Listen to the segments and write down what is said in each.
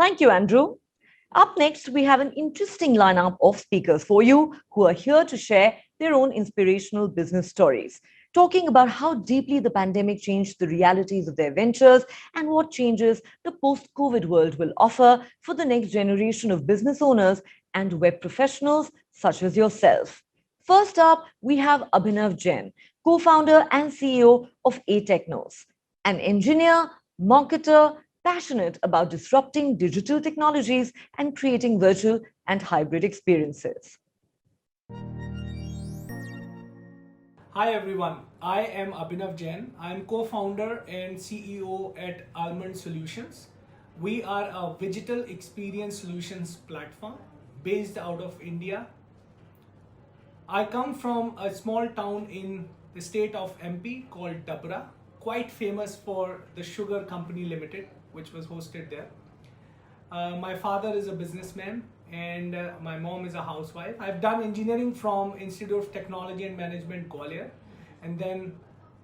Thank you, Andrew. Up next, we have an interesting lineup of speakers for you who are here to share their own inspirational business stories, talking about how deeply the pandemic changed the realities of their ventures and what changes the post COVID world will offer for the next generation of business owners and web professionals such as yourself. First up, we have Abhinav Jain, co founder and CEO of ATechnos, an engineer, marketer, passionate about disrupting digital technologies and creating virtual and hybrid experiences. Hi everyone, I am Abhinav Jain. I am co-founder and CEO at Almond Solutions. We are a digital experience solutions platform based out of India. I come from a small town in the state of MP called Dabra, quite famous for the Sugar Company Limited, which was hosted there. My father is a businessman and my mom is a housewife. I've done engineering from Institute of Technology and Management, Gwalior, and then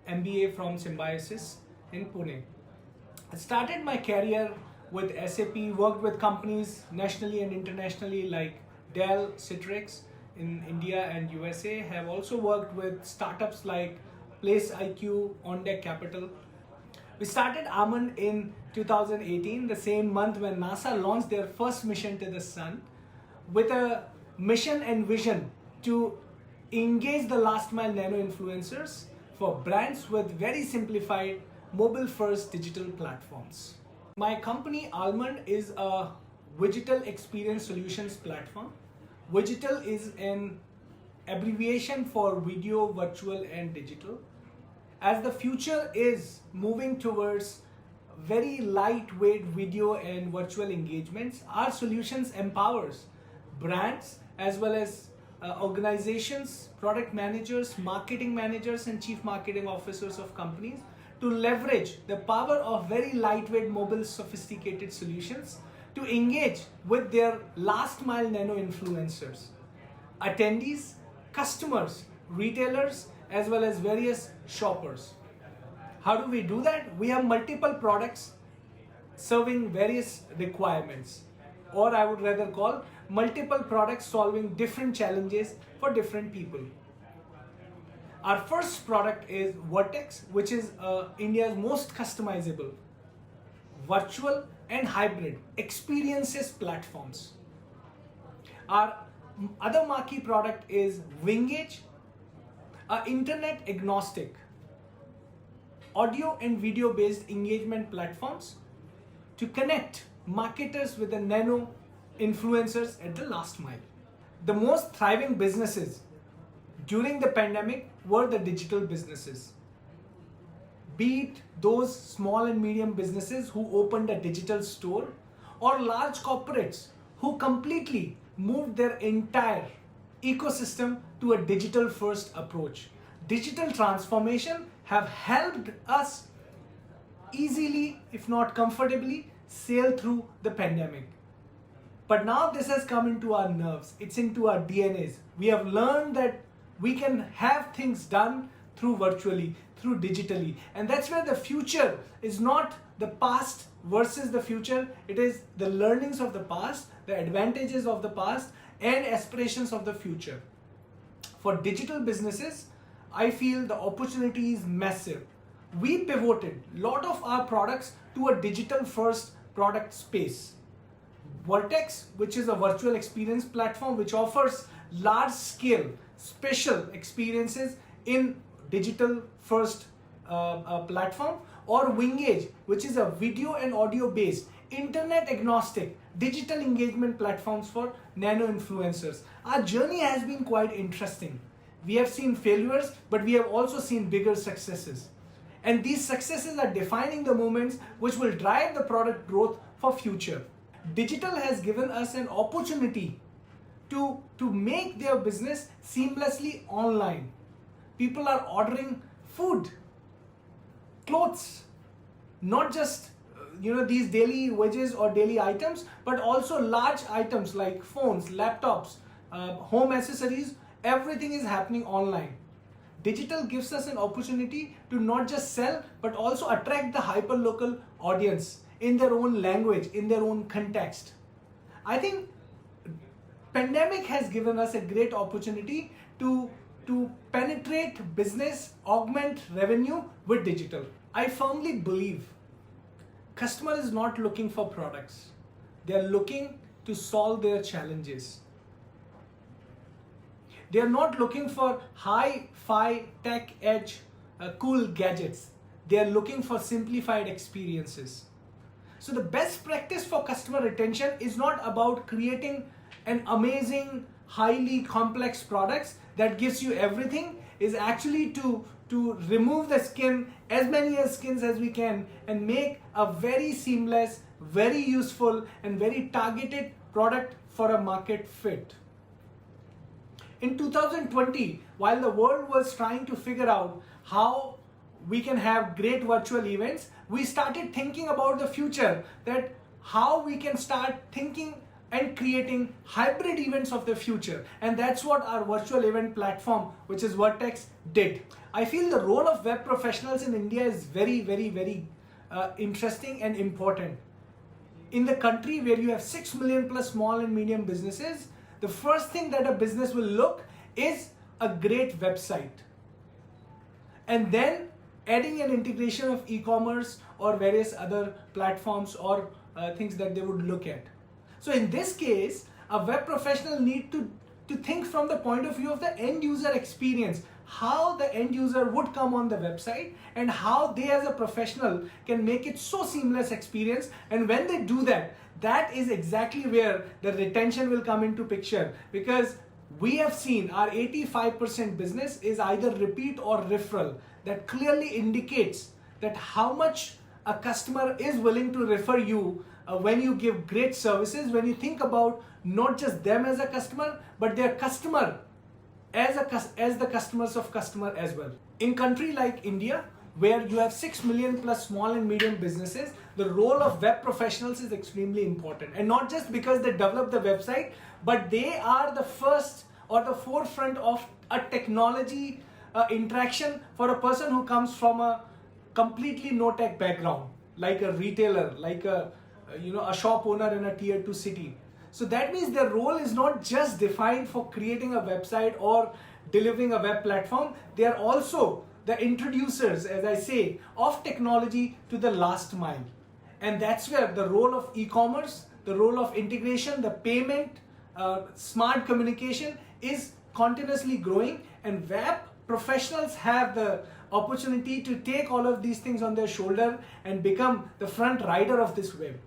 MBA from Symbiosis in Pune. I started my career with SAP, worked with companies nationally and internationally like Dell, Citrix in India and USA. Have also worked with startups like Place IQ, On Deck Capital. We started Almond in 2018, the same month when NASA launched their first mission to the sun, with a mission and vision to engage the last mile nano influencers for brands with very simplified mobile first digital platforms. My company Almond is a digital experience solutions platform. Digital is an abbreviation for video, virtual and digital. As the future is moving towards very lightweight video and virtual engagements, our solutions empowers brands as well as organizations, product managers, marketing managers and chief marketing officers of companies to leverage the power of very lightweight mobile sophisticated solutions to engage with their last mile nano influencers, attendees, customers, retailers as well as various shoppers. How do we do that? We have multiple products serving various requirements, or I would rather call multiple products solving different challenges for different people. Our first product is Vertex, which is India's most customizable virtual and hybrid experiences platforms. Our other marquee product is Wingage, an internet agnostic audio and video based engagement platforms to connect marketers with the nano influencers at the last mile. The most thriving businesses during the pandemic were the digital businesses. Be it those small and medium businesses who opened a digital store or large corporates who completely moved their entire ecosystem to a digital first approach. Digital transformation have helped us easily, if not comfortably, sail through the pandemic. But now this has come into our nerves, it's into our DNAs. We have learned that we can have things done through virtually, through digitally. And that's where the future is not the past versus the future. It is the learnings of the past, the advantages of the past, and aspirations of the future. For digital businesses, I feel the opportunity is massive. We pivoted a lot of our products to a digital first product space. Vertex, which is a virtual experience platform which offers large scale special experiences in digital first platform, or Wingage, which is a video and audio based internet agnostic digital engagement platforms for nano influencers. Our journey has been quite interesting. We have seen failures, but we have also seen bigger successes. And these successes are defining the moments which will drive the product growth for future. Digital has given us an opportunity to make their business seamlessly online. People are ordering food, clothes, not just these daily wages or daily items, but also large items like phones, laptops, home accessories. Everything is happening online. Digital gives us an opportunity to not just sell but also attract the hyper local audience in their own language, in their own context. I think pandemic has given us a great opportunity to penetrate business, augment revenue with digital. I firmly believe customer is not looking for products. They are looking to solve their challenges. They are not looking for hi-fi, tech edge, cool gadgets. They are looking for simplified experiences. So the best practice for customer retention is not about creating an amazing, highly complex products that gives you everything, is actually to remove the skin, as many as skins as we can, and make a very seamless, very useful and very targeted product for a market fit. In 2020, while the world was trying to figure out how we can have great virtual events, we started thinking about the future, that how we can start thinking and creating hybrid events of the future. And that's what our virtual event platform, which is Vertex, did. I feel the role of web professionals in India is very, very, very interesting and important. In the country where you have 6 million plus small and medium businesses, the first thing that a business will look is a great website. And then adding an integration of e-commerce or various other platforms or things that they would look at. So in this case, a web professional need to think from the point of view of the end user experience, how the end user would come on the website and how they as a professional can make it so seamless experience. And when they do that, that is exactly where the retention will come into picture, because we have seen our 85% business is either repeat or referral. That clearly indicates that how much a customer is willing to refer you when you give great services, when you think about not just them as a customer, but their customer as the customers of customer as well. In country like India, where you have 6 million plus small and medium businesses, the role of web professionals is extremely important. And not just because they develop the website, but they are the first or the forefront of a technology interaction for a person who comes from a completely no tech background, like a retailer, like a shop owner in a tier 2 city. So that means their role is not just defined for creating a website or delivering a web platform. They are also the introducers, as I say, of technology to the last mile. And that's where the role of e-commerce, the role of integration, the payment, smart communication is continuously growing, and web professionals have the opportunity to take all of these things on their shoulder and become the front rider of this web.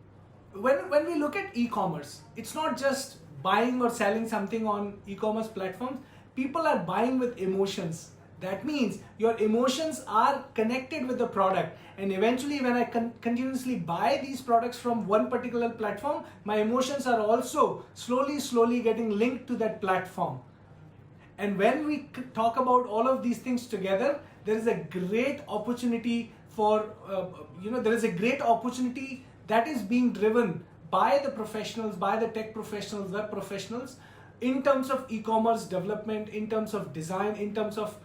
When we look at e-commerce, it's not just buying or selling something on e-commerce platforms. People are buying with emotions. That means your emotions are connected with the product, and eventually when I continuously buy these products from one particular platform, my emotions are also slowly getting linked to that platform. And when we talk about all of these things together, there is a great opportunity for there is a great opportunity that is being driven by the professionals, by the tech professionals, web professionals, in terms of e-commerce development, in terms of design, in terms of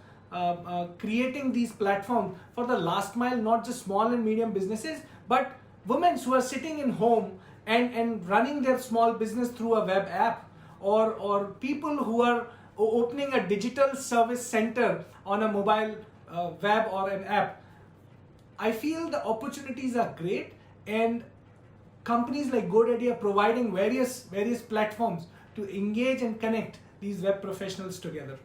creating these platforms for the last mile, not just small and medium businesses, but women who are sitting in home and running their small business through a web app, or people who are opening a digital service center on a mobile web or an app. I feel the opportunities are great, and companies like GoDaddy are providing various platforms to engage and connect these web professionals together.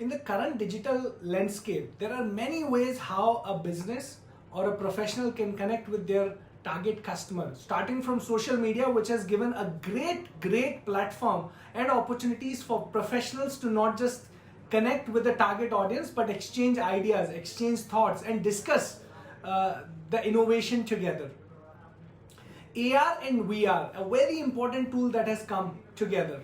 In the current digital landscape, there are many ways how a business or a professional can connect with their target customer, starting from social media, which has given a great platform and opportunities for professionals to not just connect with the target audience, but exchange ideas, exchange thoughts, and discuss the innovation together. AR and VR, a very important tool that has come together.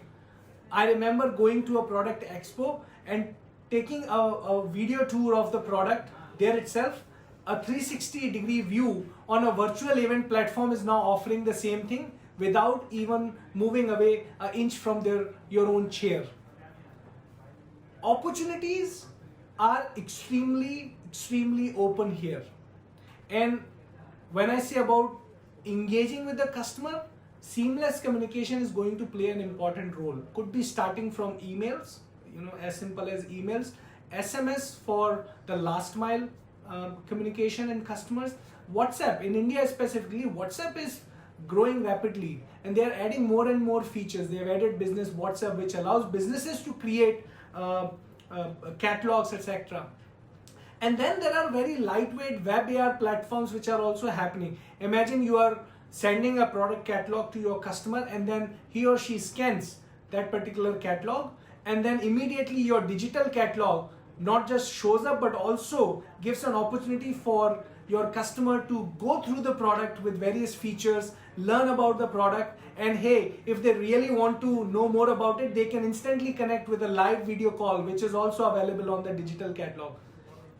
I remember going to a product expo and taking a video tour of the product there itself. A 360-degree view on a virtual event platform is now offering the same thing without even moving away an inch from your own chair. Opportunities are extremely open here. And when I say about engaging with the customer, seamless communication is going to play an important role. Could be starting from emails, as simple as emails, SMS for the last mile communication and customers. WhatsApp, in India specifically, WhatsApp is growing rapidly and they are adding more and more features. They have added business WhatsApp, which allows businesses to create catalogs, etc. And then there are very lightweight web AR platforms which are also happening. Imagine you are sending a product catalog to your customer and then he or she scans that particular catalog, and then immediately your digital catalog not just shows up but also gives an opportunity for your customer to go through the product with various features, learn about the product, and hey, if they really want to know more about it, they can instantly connect with a live video call, which is also available on the digital catalog.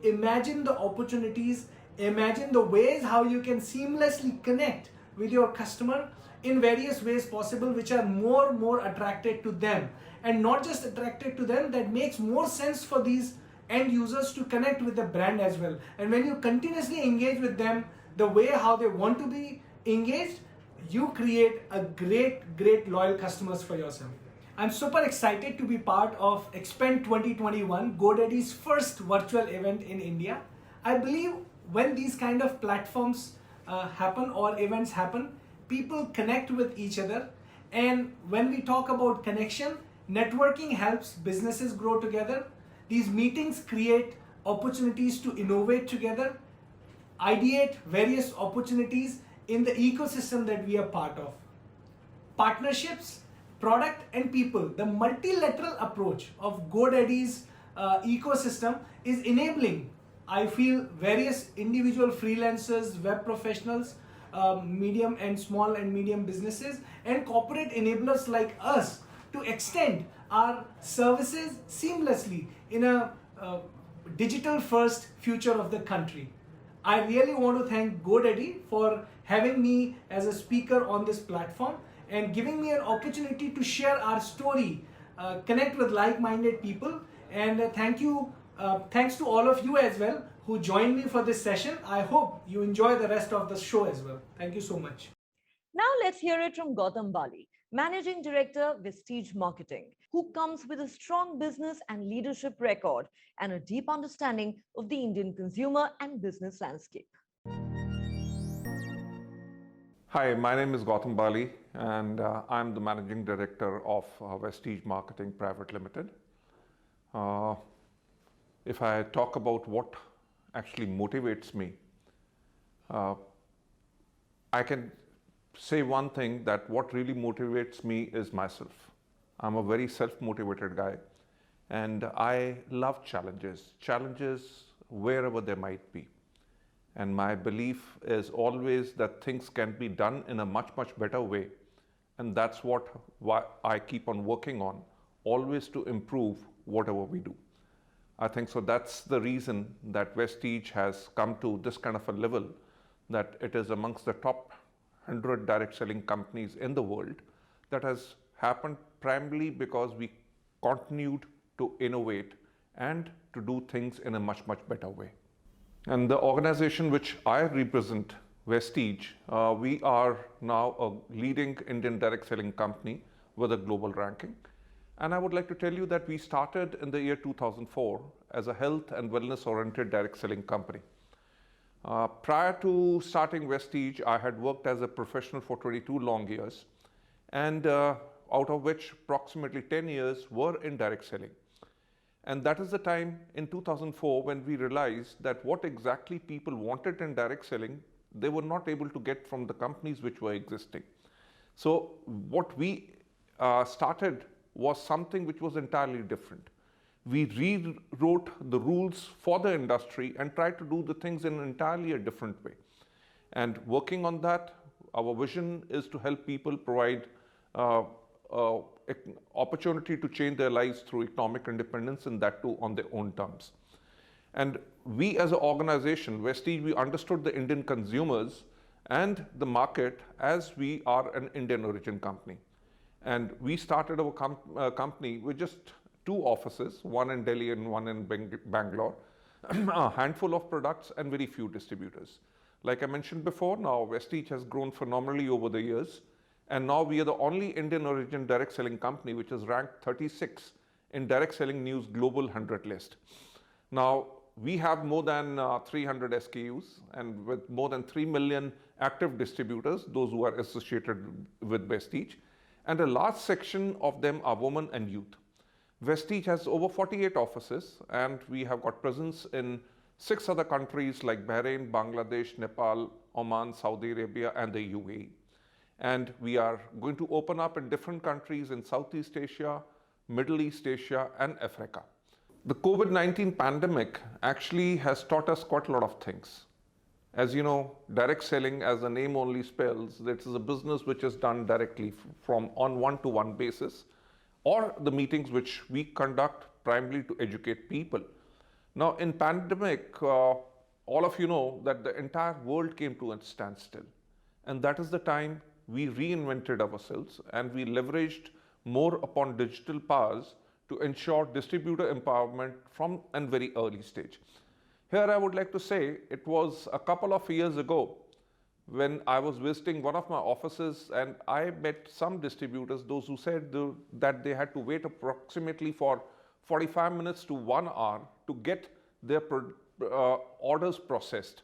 Imagine the opportunities, imagine the ways how you can seamlessly connect with your customer in various ways possible, which are more attracted to them, and not just attracted to them, that makes more sense for these end users to connect with the brand as well. And when you continuously engage with them the way how they want to be engaged, you create a great loyal customers for yourself. I'm super excited to be part of Expand 2021, GoDaddy's first virtual event in India. I believe when these kind of platforms happen or events happen, people connect with each other. And when we talk about connection, networking helps businesses grow together. These meetings create opportunities to innovate together, ideate various opportunities in the ecosystem that we are part of. Partnerships, product and people, the multilateral approach of GoDaddy's ecosystem is enabling, I feel, various individual freelancers, web professionals, medium and small and medium businesses, and corporate enablers like us to extend our services seamlessly in a digital first future of the country. I really want to thank GoDaddy for having me as a speaker on this platform and giving me an opportunity to share our story, connect with like-minded people, and thanks to all of you as well who joined me for this session. I hope you enjoy the rest of the show as well. Thank you so much. Now let's hear it from Gautam Bali, Managing Director, Vestige Marketing, who comes with a strong business and leadership record and a deep understanding of the Indian consumer and business landscape. Hi, my name is Gautam Bali, and I'm the Managing Director of Vestige Marketing Private Limited. If I talk about what actually motivates me, I can say one thing, that what really motivates me is myself. I'm a very self-motivated guy, and I love challenges wherever they might be. And my belief is always that things can be done in a much better way. And that's what I keep on working on, always to improve whatever we do. I think so that's the reason that Vestige has come to this kind of a level, that it is amongst the top 100 direct selling companies in the world. That has happened primarily because we continued to innovate and to do things in a much better way. And the organization which I represent, Vestige, we are now a leading Indian direct selling company with a global ranking. And I would like to tell you that we started in the year 2004 as a health and wellness oriented direct selling company. Prior to starting Vestige, I had worked as a professional for 22 long years, and out of which approximately 10 years were in direct selling. And that is the time in 2004 when we realized that what exactly people wanted in direct selling, they were not able to get from the companies which were existing. So what we started was something which was entirely different. We rewrote the rules for the industry and tried to do the things in an entirely a different way. And working on that, our vision is to help people provide opportunity to change their lives through economic independence, and that too on their own terms. And we as an organization, Vestige, we understood the Indian consumers and the market as we are an Indian origin company. And we started our company with just 2 offices, one in Delhi and one in Bangalore, a handful of products and very few distributors. Like I mentioned before, now Vestige has grown phenomenally over the years. And now we are the only Indian origin direct selling company which is ranked 36 in direct selling news global 100 list. Now, we have more than 300 SKUs and with more than 3 million active distributors, those who are associated with Vestige, and a large section of them are women and youth. Vestige has over 48 offices and we have got presence in 6 other countries like Bahrain, Bangladesh, Nepal, Oman, Saudi Arabia and the UAE. And we are going to open up in different countries in Southeast Asia, Middle East Asia and Africa. The COVID-19 pandemic actually has taught us quite a lot of things. As you know, direct selling, as the name only spells, this is a business which is done directly from on one-to-one basis, or the meetings which we conduct primarily to educate people. Now in pandemic, all of you know that the entire world came to a standstill. And that is the time we reinvented ourselves and we leveraged more upon digital powers to ensure distributor empowerment from a very early stage. Here I would like to say it was a couple of years ago when I was visiting one of my offices and I met some distributors, those who said that they had to wait approximately for 45 minutes to 1 hour to get their orders processed.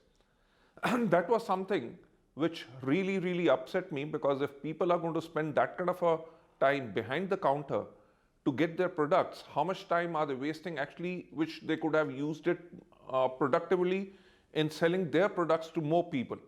And that was something which really upset me, because if people are going to spend that kind of a time behind the counter to get their products, how much time are they wasting actually, which they could have used it productively in selling their products to more people.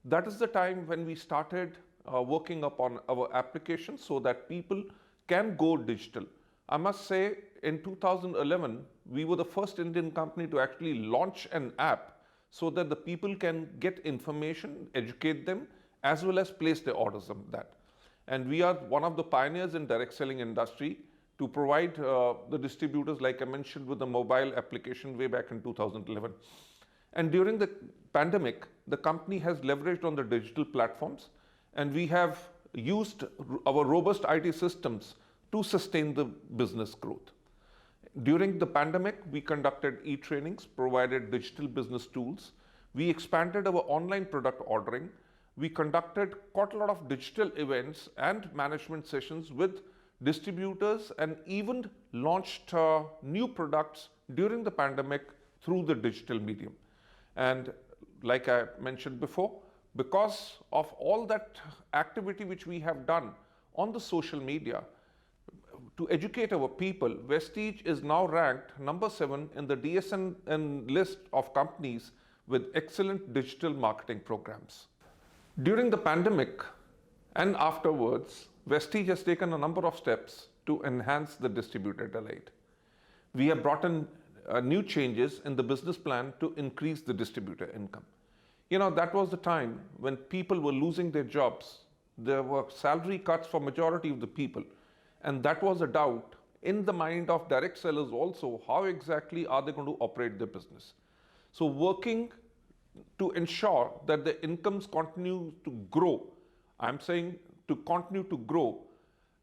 That is the time when we started working upon our application so that people can go digital. I must say in 2011, we were the first Indian company to actually launch an app so that the people can get information, educate them, as well as place their orders on that. And we are one of the pioneers in direct selling industry to provide the distributors, like I mentioned, with the mobile application way back in 2011. And during the pandemic, the company has leveraged on the digital platforms, and we have used our robust IT systems to sustain the business growth. During the pandemic, we conducted e-trainings, provided digital business tools. We expanded our online product ordering. We conducted quite a lot of digital events and management sessions with distributors and even launched new products during the pandemic through the digital medium. And like I mentioned before, because of all that activity which we have done on the social media to educate our people, Vestige is now ranked number 7 in the DSN list of companies with excellent digital marketing programs. During the pandemic and afterwards, Vestige has taken a number of steps to enhance the distributor delight. We have brought in new changes in the business plan to increase the distributor income. You know, that was the time when people were losing their jobs. There were salary cuts for majority of the people. And that was a doubt in the mind of direct sellers also, how exactly are they going to operate their business? So working to ensure that the incomes continue to grow, I'm saying to continue to grow,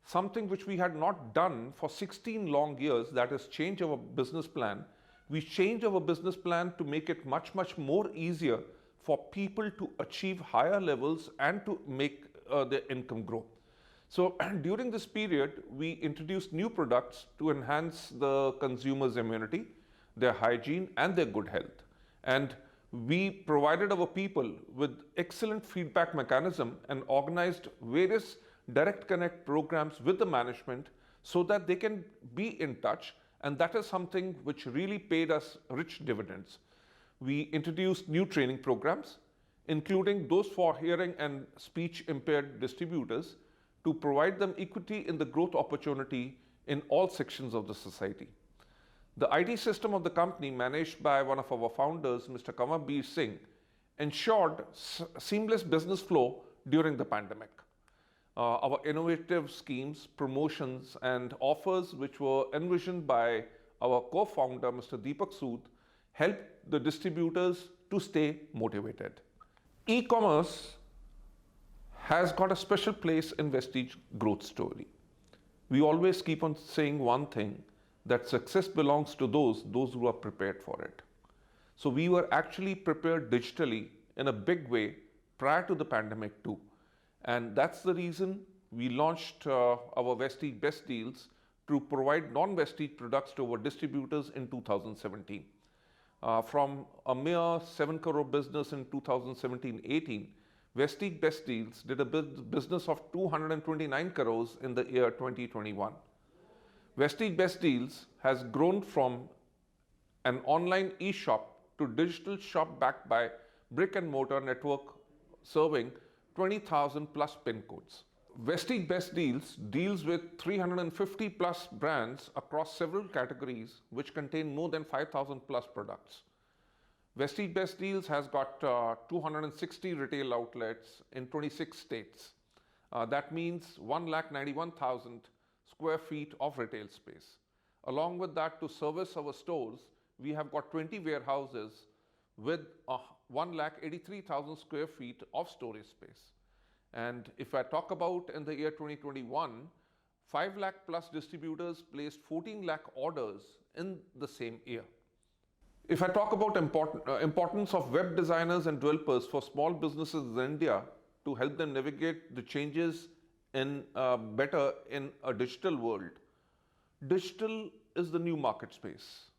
something which we had not done for 16 long years, that is change our business plan. We changed our business plan to make it much more easier for people to achieve higher levels and to make their income grow. So during this period, we introduced new products to enhance the consumer's immunity, their hygiene and their good health. And we provided our people with excellent feedback mechanism and organized various direct connect programs with the management so that they can be in touch, and that is something which really paid us rich dividends. We introduced new training programs, including those for hearing and speech impaired distributors, to provide them equity in the growth opportunity in all sections of the society. The IT system of the company, managed by one of our founders, Mr. Kamalbir Singh, ensured seamless business flow during the pandemic. Our innovative schemes, promotions and offers which were envisioned by our co-founder, Mr. Deepak Sood, helped the distributors to stay motivated. E-commerce has got a special place in Vestige growth story. We always keep on saying one thing, that success belongs to those who are prepared for it. So we were actually prepared digitally in a big way prior to the pandemic too. And that's the reason we launched our Vestige Best Deals to provide non-Vestige products to our distributors in 2017. From a mere 7 crore business in 2017-18, Vestige Best Deals did a business of 229 crores in the year 2021. Vestige Best Deals has grown from an online e-shop to digital shop backed by brick and mortar network serving 20,000 plus pin codes. Vestige Best Deals deals with 350 plus brands across several categories which contain more than 5,000 plus products. Vestige Best Deals has got 260 retail outlets in 26 states. That means 191,000 square feet of retail space. Along with that, to service our stores, we have got 20 warehouses with 183,000 square feet of storage space. And if I talk about in the year 2021, 5 lakh plus distributors placed 14 lakh orders in the same year. If I talk about importance of web designers and developers for small businesses in India to help them navigate the changes in better in a digital world, digital is the new market space.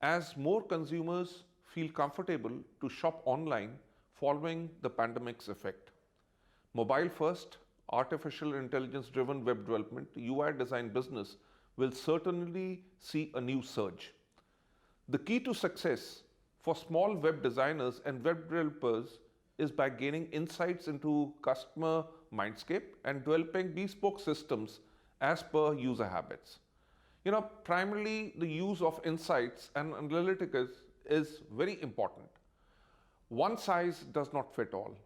As more consumers feel comfortable to shop online following the pandemic's effect. Mobile first, artificial intelligence driven web development, UI design business will certainly see a new surge. The key to success for small web designers and web developers is by gaining insights into customer mindscape and developing bespoke systems as per user habits. Primarily the use of insights and analytics is very important. One size does not fit all.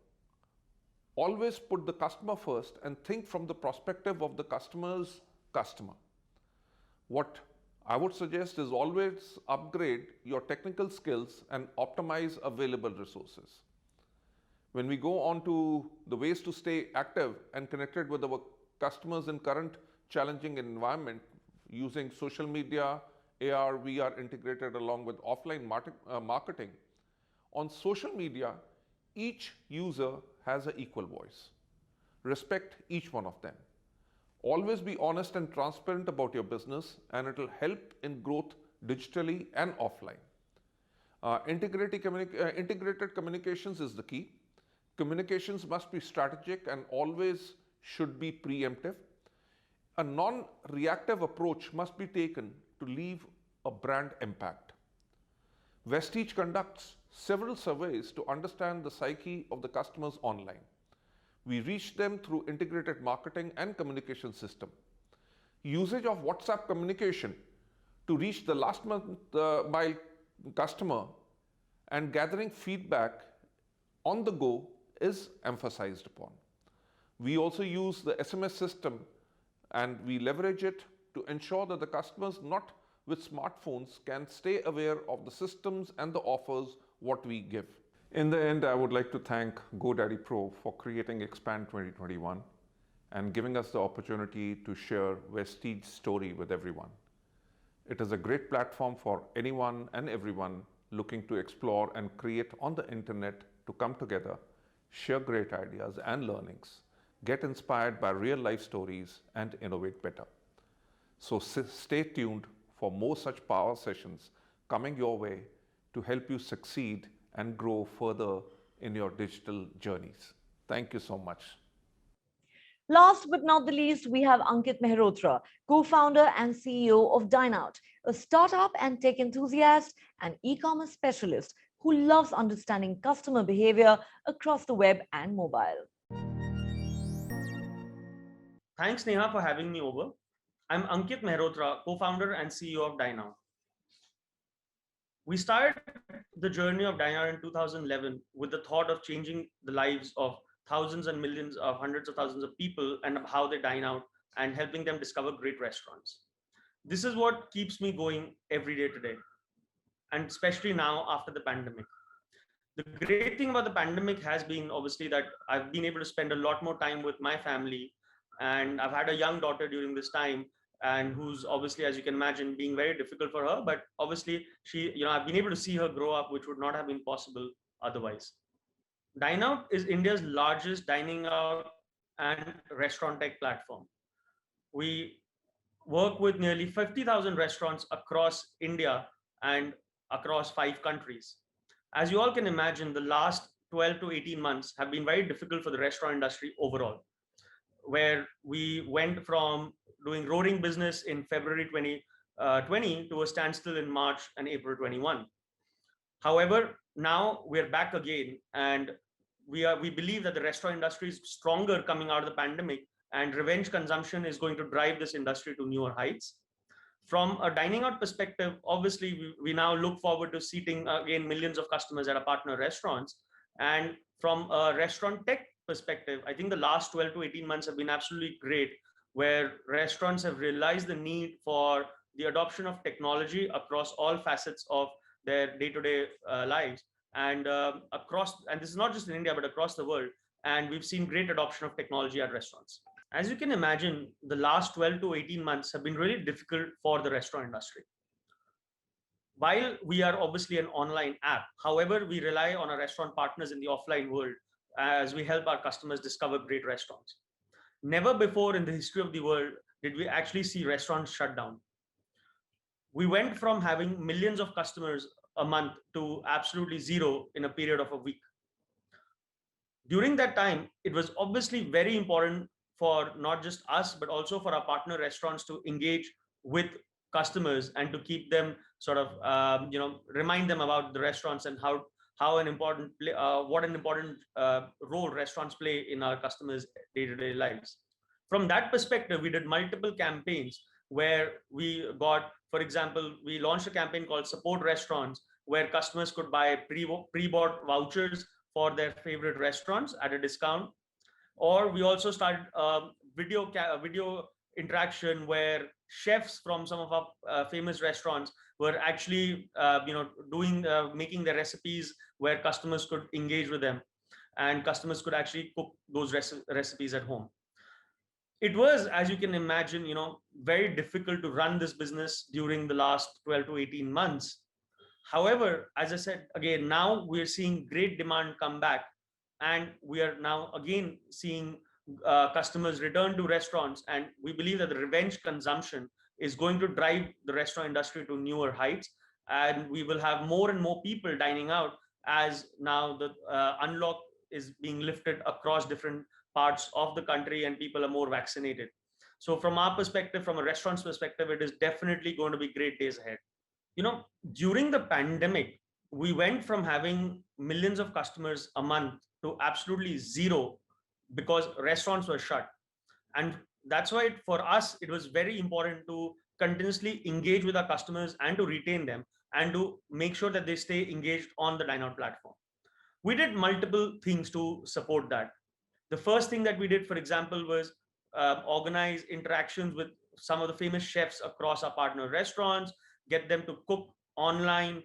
Always put the customer first and think from the perspective of the customer's customer. What I would suggest is always upgrade your technical skills and optimize available resources. When we go on to the ways to stay active and connected with our customers in current challenging environment using social media, AR, VR integrated along with offline marketing. On social media, each user has an equal voice. Respect each one of them. Always be honest and transparent about your business, and it will help in growth digitally and offline. Integrated communications is the key. Communications must be strategic and always should be preemptive. A non-reactive approach must be taken to leave a brand impact. Vestige conducts several surveys to understand the psyche of the customers online. We reach them through integrated marketing and communication system. Usage of WhatsApp communication to reach the last mile customer and gathering feedback on the go is emphasized upon. We also use the SMS system and we leverage it to ensure that the customers not with smartphones can stay aware of the systems and the offers what we give. In the end, I would like to thank GoDaddy Pro for creating Expand 2021 and giving us the opportunity to share Vestige's story with everyone. It is a great platform for anyone and everyone looking to explore and create on the internet to come together, share great ideas and learnings, get inspired by real life stories and innovate better. So stay tuned for more such power sessions coming your way to help you succeed and grow further in your digital journeys. Thank you so much. Last but not the least, we have Ankit Mehrotra, co-founder and CEO of Dineout, a startup and tech enthusiast and e-commerce specialist who loves understanding customer behavior across the web and mobile. Thanks, Neha, for having me over. I'm Ankit Mehrotra, co-founder and CEO of Dineout. We started the journey of Dineout in 2011 with the thought of changing the lives of thousands and millions of hundreds of thousands of people and how they dine out and helping them discover great restaurants. This is what keeps me going every day today, and especially now after the pandemic. The great thing about the pandemic has been obviously that I've been able to spend a lot more time with my family, and I've had a young daughter during this time, and who's obviously, as you can imagine, being very difficult for her. But obviously, I've been able to see her grow up, which would not have been possible otherwise. Dineout is India's largest dining out and restaurant tech platform. We work with nearly 50,000 restaurants across India and across 5 countries. As you all can imagine, the last 12 to 18 months have been very difficult for the restaurant industry overall, where we went from doing roaring business in February 2020 to a standstill in March and April 21. However, now we're back again, and we believe that the restaurant industry is stronger coming out of the pandemic, and revenge consumption is going to drive this industry to newer heights. From a dining out perspective, obviously we now look forward to seating again millions of customers at our partner restaurants. And from a restaurant tech perspective, I think the last 12 to 18 months have been absolutely great, where restaurants have realized the need for the adoption of technology across all facets of their day-to-day lives, and and this is not just in India but across the world. And we've seen great adoption of technology at restaurants. As you can imagine, the last 12 to 18 months have been really difficult for the restaurant industry. While we are obviously an online app, however, we rely on our restaurant partners in the offline world as we help our customers discover great restaurants. Never before in the history of the world did we actually see restaurants shut down. We went from having millions of customers a month to absolutely zero in a period of a week. During that time, it was obviously very important for not just us, but also for our partner restaurants to engage with customers and to keep them sort of, remind them about the restaurants and what an important role restaurants play in our customers' day-to-day lives. From that perspective, we did multiple campaigns where we got, for example, we launched a campaign called Support Restaurants, where customers could buy pre-bought vouchers for their favorite restaurants at a discount. Or we also started video interaction where chefs from some of our famous restaurants were actually making their recipes, where customers could engage with them and customers could actually cook those recipes at home. It was, as you can imagine, very difficult to run this business during the last 12 to 18 months. However, as I said, again, now we're seeing great demand come back, and we are now again seeing customers return to restaurants. And we believe that the revenge consumption is going to drive the restaurant industry to newer heights. And we will have more and more people dining out as now the unlock is being lifted across different parts of the country and people are more vaccinated. So from our perspective, from a restaurant's perspective, it is definitely going to be great days ahead. During the pandemic, we went from having millions of customers a month to absolutely zero because restaurants were shut. And that's why for us, it was very important to continuously engage with our customers and to retain them and to make sure that they stay engaged on the Dineout platform. We did multiple things to support that. The first thing that we did, for example, was organize interactions with some of the famous chefs across our partner restaurants, get them to cook online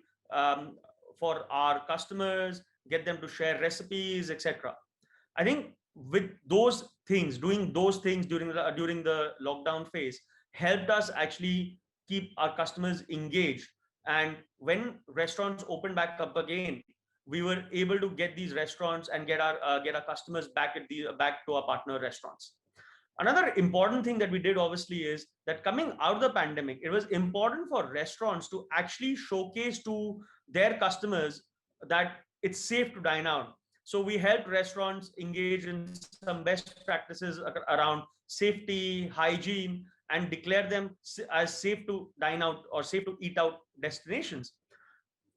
for our customers, get them to share recipes, etc. I think with those things, doing those things during the lockdown phase helped us actually keep our customers engaged. And when restaurants opened back up again, we were able to get these restaurants and get our customers back to our partner restaurants. Another important thing that we did, obviously, is that coming out of the pandemic, it was important for restaurants to actually showcase to their customers that it's safe to dine out. So we helped restaurants engage in some best practices around safety, hygiene, and declare them as safe to dine out or safe to eat out destinations.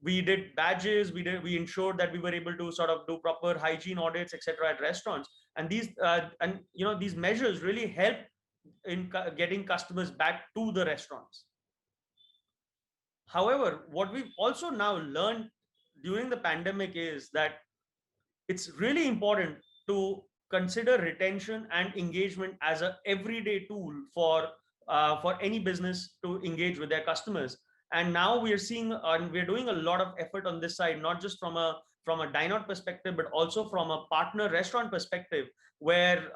We did badges, we ensured that we were able to sort of do proper hygiene audits, etc. at restaurants. And these measures really help in getting customers back to the restaurants. However, what we've also now learned during the pandemic is that it's really important to consider retention and engagement as an everyday tool for any business to engage with their customers. And now we are seeing, and we're doing a lot of effort on this side, not just from a Dineout perspective, but also from a partner restaurant perspective, where,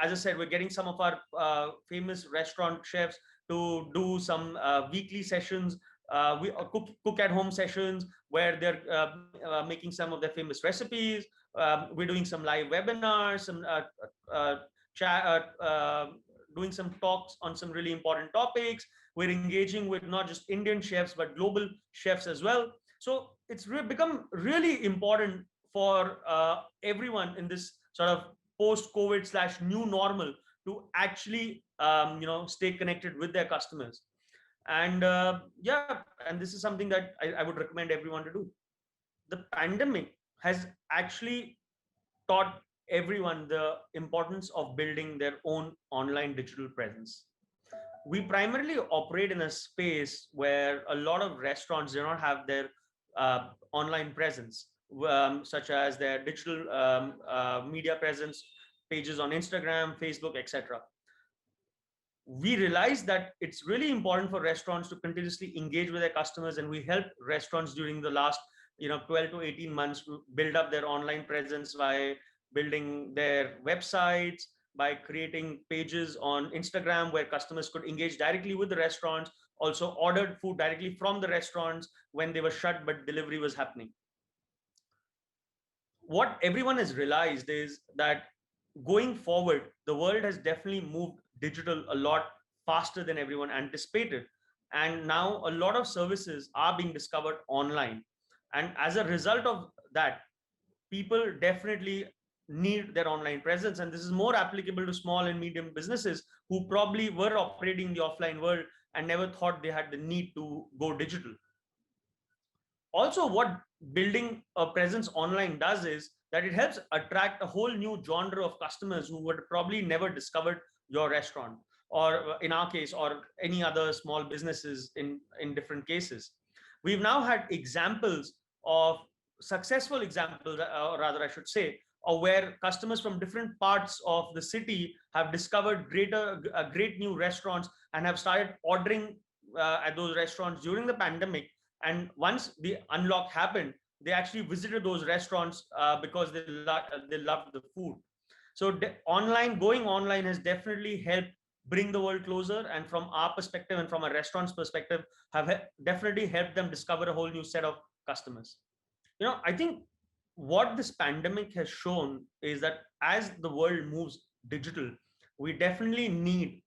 as I said, we're getting some of our famous restaurant chefs to do some weekly sessions We cook at home sessions where they're making some of their famous recipes. We're doing some live webinars, some chat, doing some talks on some really important topics. We're engaging with not just Indian chefs but global chefs as well. So it's become really important for everyone in this sort of post-COVID / new normal to actually stay connected with their customers. And and this is something that I would recommend everyone to do. The pandemic has actually taught everyone the importance of building their own online digital presence. We primarily operate in a space where a lot of restaurants do not have their online presence, such as their digital media presence, pages on Instagram, Facebook, etc. We realized that it's really important for restaurants to continuously engage with their customers, and we helped restaurants during the last 12 to 18 months to build up their online presence by building their websites, by creating pages on Instagram where customers could engage directly with the restaurants, also ordered food directly from the restaurants when they were shut but delivery was happening. What everyone has realized is that going forward, the world has definitely moved digital a lot faster than everyone anticipated. And now a lot of services are being discovered online. And as a result of that, people definitely need their online presence. And this is more applicable to small and medium businesses who probably were operating in the offline world and never thought they had the need to go digital. Also, what building a presence online does is that it helps attract a whole new genre of customers who would probably never discovered your restaurant, or in our case, or any other small businesses in different cases. We've now had examples of successful examples, or rather I should say, of where customers from different parts of the city have discovered great new restaurants and have started ordering at those restaurants during the pandemic. And once the unlock happened, they actually visited those restaurants because they loved the food. So going online has definitely helped bring the world closer, and from our perspective and from a restaurant's perspective, have definitely helped them discover a whole new set of customers. I think what this pandemic has shown is that as the world moves digital, we definitely need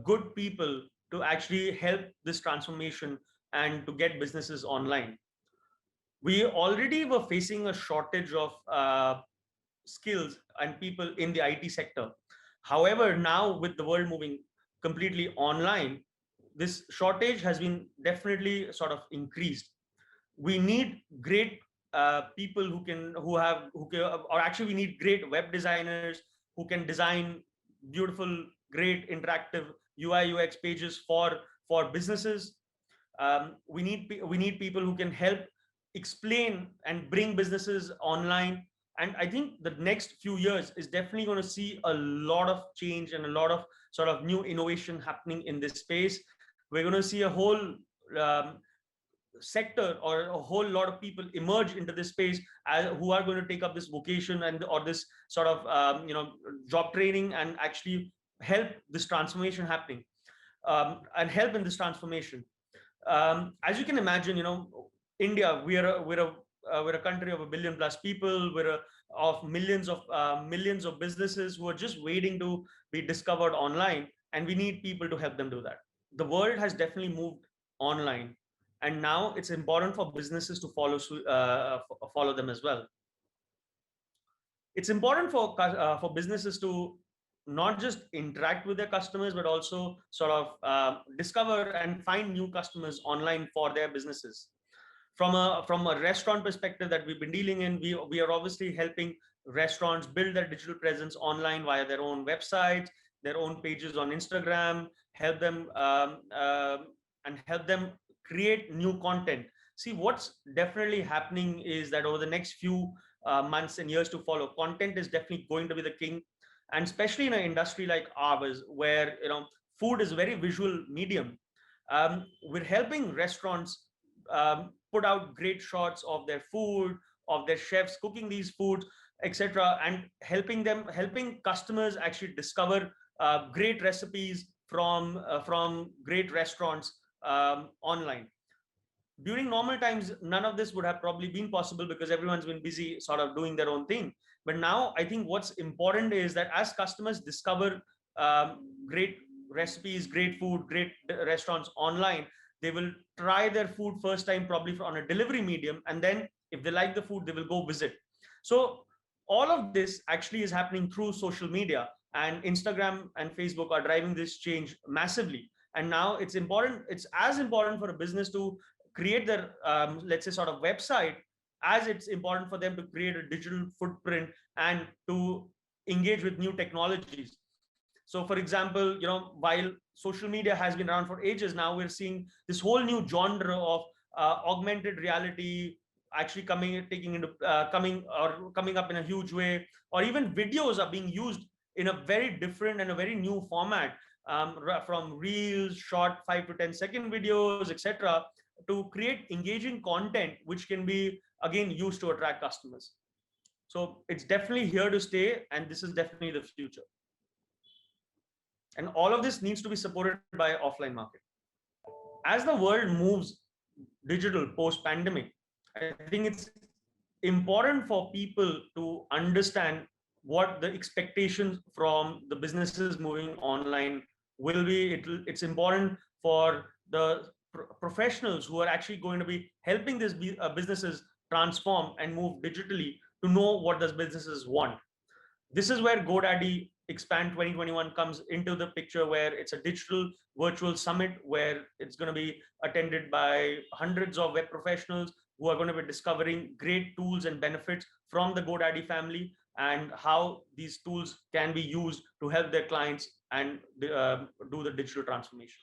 good people to actually help this transformation and to get businesses online. We already were facing a shortage of skills and people in the IT sector. However, now with the world moving completely online, this shortage has been definitely sort of increased. We need great people or actually we need great web designers who can design beautiful, great interactive UI UX pages for businesses. We need people who can help explain and bring businesses online. And I think the next few years is definitely going to see a lot of change and a lot of sort of new innovation happening in this space. We're going to see a whole sector or a whole lot of people emerge into this space who are going to take up this vocation or this sort of job training and actually help this transformation happening, and help in this transformation. As you can imagine, India, we're a country of 1 billion plus people. Of millions of businesses who are just waiting to be discovered online, and we need people to help them do that. The world has definitely moved online, and now it's important for businesses to follow them as well. It's important for businesses to not just interact with their customers, but also sort of discover and find new customers online for their businesses. From a restaurant perspective that we've been dealing in, we are obviously helping restaurants build their digital presence online via their own websites, their own pages on Instagram, help them create new content. See, what's definitely happening is that over the next few months and years to follow, content is definitely going to be the king. And especially in an industry like ours, where food is a very visual medium, we're helping restaurants put out great shots of their food, of their chefs cooking these foods, etc., and helping customers actually discover great recipes from great restaurants online. during normal times, none of this would have probably been possible because everyone's been busy sort of doing their own thing. But now I think what's important is that as customers discover great recipes, great food, great restaurants online, they will try their food first time probably on a delivery medium, and then if they like the food, they will go visit. So all of this actually is happening through social media, and Instagram and Facebook are driving this change massively. And now it's as important for a business to create their let's say sort of website as it's important for them to create a digital footprint and to engage with new technologies. So for example, while social media has been around for ages, now we're seeing this whole new genre of augmented reality actually coming up in a huge way, or even videos are being used in a very different and a very new format, from reels, short 5 to 10 second videos, etc., to create engaging content which can be again used to attract customers. So it's definitely here to stay, and this is definitely the future. And all of this needs to be supported by offline market. As the world moves digital post pandemic, I think it's important for people to understand what the expectations from the businesses moving online will be. It's important for the professionals who are actually going to be helping these businesses transform and move digitally to know what those businesses want. This is where GoDaddy Expand 2021 comes into the picture, where it's a digital virtual summit where it's going to be attended by hundreds of web professionals who are going to be discovering great tools and benefits from the GoDaddy family, and how these tools can be used to help their clients and do the digital transformation.